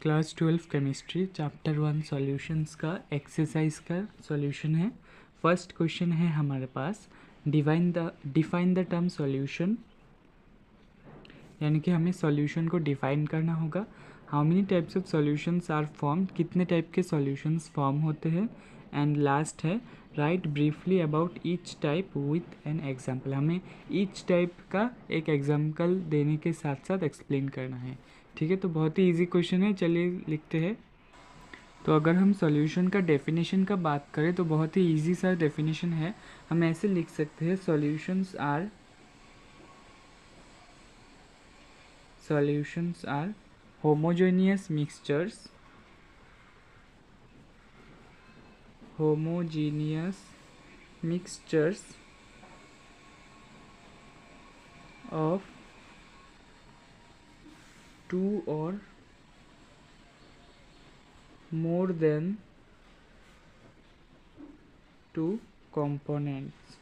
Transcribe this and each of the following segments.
Class 12 chemistry chapter 1 solutions का exercise का solution है। फर्स्ट क्वेश्चन है हमारे पास डिफाइन द टर्म सॉल्यूशन, यानी कि हमें सॉल्यूशन को डिफाइन करना होगा। How many types of solutions are formed, कितने टाइप के सॉल्यूशंस फॉर्म होते हैं। एंड लास्ट है write briefly about each type with an example, हमें ईच टाइप का एक एग्जाम्पल देने के साथ साथ एक्सप्लेन करना है। ठीक है, तो बहुत ही इजी क्वेश्चन है, चलिए लिखते हैं। तो अगर हम सॉल्यूशन का डेफिनेशन का बात करें तो बहुत ही इजी सा डेफिनेशन है। हम ऐसे लिख सकते हैं solutions are homogeneous mixtures of two or more than two components,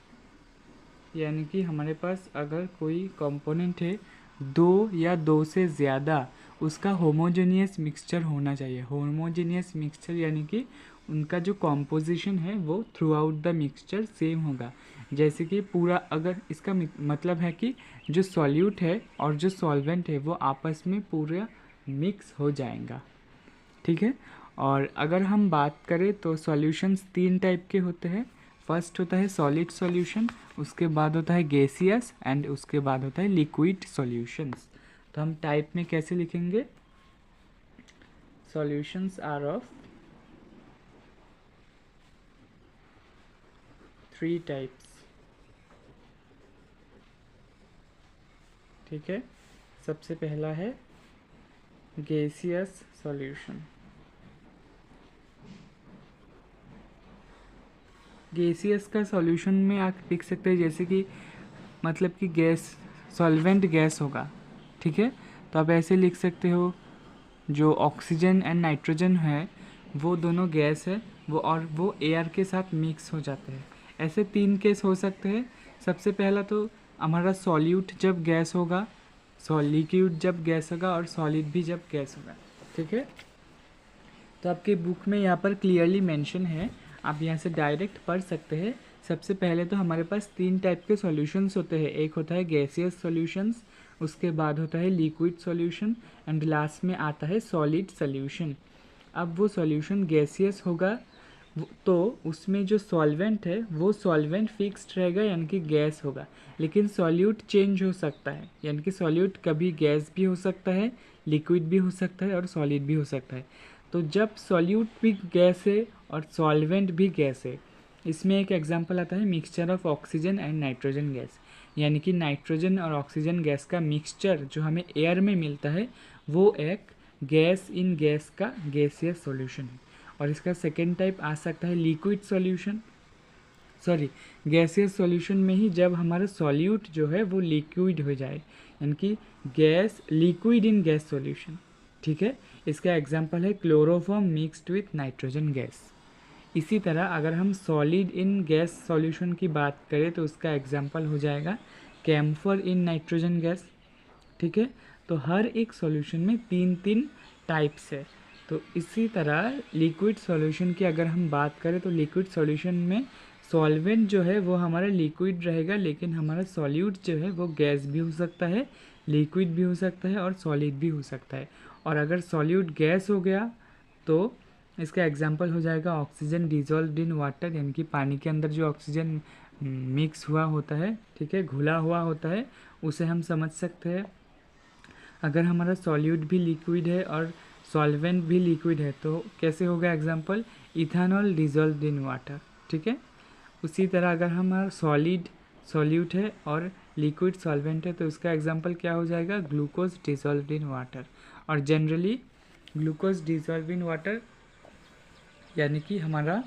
यानी कि हमारे पास अगर कोई कंपोनेंट है दो या दो से ज़्यादा, उसका होमोजेनियस मिक्सचर होना चाहिए। होमोजेनियस मिक्सचर यानी कि उनका जो कॉम्पोजिशन है वो through out the mixture same होगा। जैसे कि पूरा, अगर इसका मतलब है कि जो सॉल्यूट है और जो सॉल्वेंट है वो आपस में पूरा मिक्स हो जाएगा। ठीक है, और अगर हम बात करें तो सॉल्यूशंस तीन टाइप के होते हैं। फर्स्ट होता है सॉलिड सॉल्यूशन, उसके बाद होता है गैसियस एंड उसके बाद होता है लिक्विड सॉल्यूशंस। तो हम टाइप में कैसे लिखेंगे, solutions are of three types. ठीक है, सबसे पहला है गैसियस सॉल्यूशन। गैसियस का सॉल्यूशन में आप लिख सकते हैं जैसे कि मतलब कि गैस, सॉल्वेंट गैस होगा। ठीक है, तो आप ऐसे लिख सकते हो जो ऑक्सीजन एंड नाइट्रोजन है वो दोनों गैस है, वो एयर के साथ मिक्स हो जाते हैं। ऐसे तीन केस हो सकते हैं। सबसे पहला तो हमारा सॉल्यूट जब गैस होगा, लिक्विड जब गैस होगा और सॉलिड भी जब गैस होगा। ठीक है, तो आपके बुक में यहाँ पर क्लियरली मेंशन है, आप यहाँ से डायरेक्ट पढ़ सकते हैं। सबसे पहले तो हमारे पास तीन टाइप के सॉल्यूशंस होते हैं। एक होता है गैसियस सॉल्यूशंस, उसके बाद होता है लिक्विड सॉल्यूशन एंड लास्ट में आता है सॉलिड सॉल्यूशन। अब वो सॉल्यूशन गैसियस होगा तो उसमें जो सॉल्वेंट है वो सॉल्वेंट फिक्स्ड रहेगा, यानी कि गैस होगा। लेकिन सॉल्यूट चेंज हो सकता है, यानी कि सॉल्यूट कभी गैस भी हो सकता है, लिक्विड भी हो सकता है और सॉलिड भी हो सकता है। तो जब सॉल्यूट भी गैस है और सॉल्वेंट भी गैस है, इसमें एक एग्जांपल आता है mixture of oxygen and nitrogen gas, यानी कि नाइट्रोजन और ऑक्सीजन गैस का मिक्सचर जो हमें एयर में मिलता है वो एक गैस इन गैस का गैसियस सॉल्यूशन है। और इसका सेकेंड टाइप आ सकता है लिक्विड सॉल्यूशन, गैसियस सॉल्यूशन में ही जब हमारा सॉल्यूट जो है वो लिक्विड हो जाए, यानी कि gas, liquid in gas solution. ठीक है, इसका एग्जांपल है chloroform mixed with nitrogen gas. इसी तरह अगर हम सॉलिड इन गैस सॉल्यूशन की बात करें तो उसका एग्जांपल हो जाएगा कैम्फर इन नाइट्रोजन गैस। ठीक है, तो हर एक सॉल्यूशन में तीन तीन टाइप्स है। तो इसी तरह लिक्विड सॉल्यूशन की अगर हम बात करें तो लिक्विड सॉल्यूशन में सॉल्वेंट जो है वो हमारा लिक्विड रहेगा, लेकिन हमारा सॉल्यूट जो है वो गैस भी हो सकता है, लिक्विड भी हो सकता है और सॉलिड भी हो सकता है। और अगर सॉल्यूट गैस हो गया तो इसका एग्जांपल हो जाएगा ऑक्सीजन डिजॉल्व्ड इन वाटर, यानी कि पानी के अंदर जो ऑक्सीजन मिक्स हुआ होता है, ठीक है, घुला हुआ होता है, उसे हम समझ सकते हैं। अगर हमारा सॉल्यूट भी लिक्विड है और सॉल्वेंट भी लिक्विड है तो कैसे होगा example, ethanol dissolved in water. ठीक है, उसी तरह अगर हमारा सॉलिड सॉल्यूट है और लिक्विड सॉल्वेंट है तो उसका एग्जांपल क्या हो जाएगा, ग्लूकोज डिजॉल्व्ड इन वाटर। और generally glucose dissolve in water यानी कि हमारा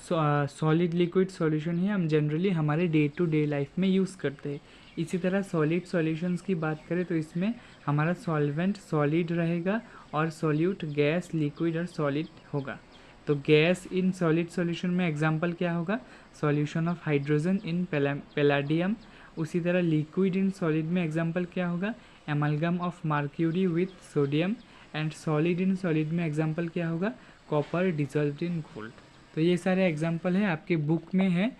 सॉलिड लिक्विड सॉल्यूशन ही हम जनरली हमारे डे टू डे लाइफ में यूज़ करते हैं। इसी तरह सॉलिड सॉल्यूशंस की बात करें तो इसमें हमारा सॉल्वेंट सॉलिड रहेगा और सॉल्यूट गैस, लिक्विड और सॉलिड होगा। तो गैस इन सॉलिड सॉल्यूशन में एग्जांपल क्या होगा, solution of hydrogen in palladium. उसी तरह लिक्विड इन सॉलिड में एग्जांपल क्या होगा, amalgam of mercury with sodium and solid in solid में एग्जाम्पल क्या होगा, कॉपर डिजॉल्व्ड इन गोल्ड। तो ये सारे एग्जाम्पल है आपके बुक में है।